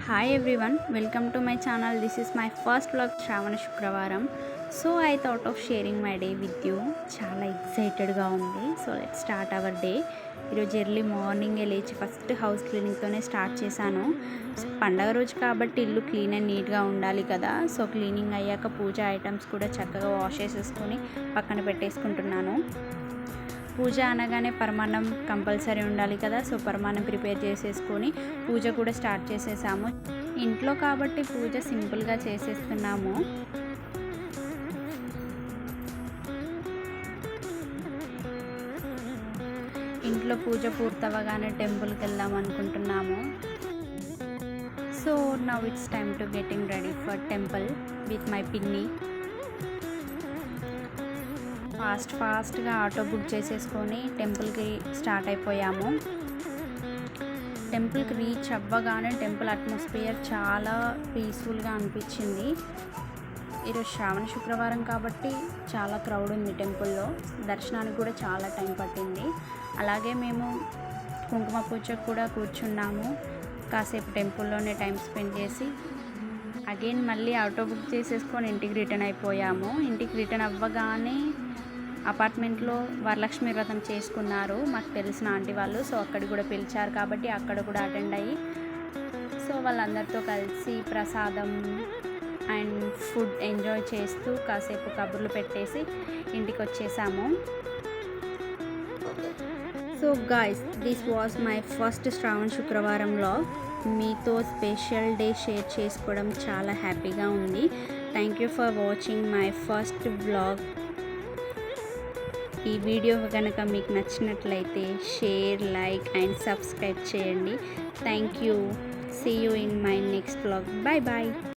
Hi everyone, welcome to my channel. This is my first vlog Shravana Shukravaram. So I thought of sharing my day with you. చాలా ఎక్సైటెడ్గా ఉంది. So let start our day. ఈరోజు early మార్నింగే లేచి first house క్లీనింగ్తోనే start చేశాను. పండగ రోజు కాబట్టి ఇల్లు క్లీన్ అండ్ నీట్గా ఉండాలి కదా. సో క్లీనింగ్ అయ్యాక పూజ ఐటమ్స్ కూడా చక్కగా వాష్ చేసేసుకొని పక్కన పెట్టేసుకుంటున్నాను. పూజ అనగానే పరమాన్నం కంపల్సరీ ఉండాలి కదా. సో పరమాన్నం ప్రిపేర్ చేసేసుకొని పూజ కూడా స్టార్ట్ చేసేసాము. ఇంట్లో కాబట్టి పూజ సింపుల్గా చేసేస్తున్నాము. ఇంట్లో పూజ పూర్తవగానే టెంపుల్కి వెళ్దాం అనుకుంటున్నాము. So now it's time to getting ready for temple with my పిన్ని. ఫాస్ట్గా ఆటో బుక్ చేసేసుకొని టెంపుల్కి స్టార్ట్ అయిపోయాము. టెంపుల్కి రీచ్ అవ్వగానే టెంపుల్ అట్మాస్ఫియర్ చాలా పీస్ఫుల్గా అనిపించింది. ఈరోజు శ్రావణ శుక్రవారం కాబట్టి చాలా క్రౌడ్ ఉంది టెంపుల్లో. దర్శనానికి కూడా చాలా టైం పట్టింది. అలాగే మేము కుంకుమ పూజకు కూడా కూర్చున్నాము. కాసేపు టెంపుల్లోనే టైం స్పెండ్ చేసి అగైన్ మళ్ళీ ఆటో బుక్ చేసేసుకొని ఇంటికి రిటర్న్ అయిపోయాము. ఇంటికి రిటర్న్ అవ్వగానే అపార్ట్మెంట్లో వరలక్ష్మి వ్రతం చేసుకున్నారు మాకు తెలిసిన ఆంటీ వాళ్ళు. సో అక్కడికి కూడా పిలిచారు కాబట్టి అక్కడ కూడా అటెండ్ అయ్యి సో వాళ్ళందరితో కలిసి ప్రసాదం అండ్ ఫుడ్ ఎంజాయ్ చేస్తూ కాసేపు కబుర్లు పెట్టేసి ఇంటికి వచ్చేసాము. So guys, this was my first Shravana Shukravaram vlog. మీతో స్పెషల్ డే షేర్ చేసుకోవడం చాలా హ్యాపీగా ఉంది. Thank you for watching my first vlog. ఈ వీడియో కనుక మీకు నచ్చినట్లయితే షేర్, లైక్ అండ్ సబ్స్క్రైబ్ చేయండి. Thank you. See you in my next vlog. Bye bye.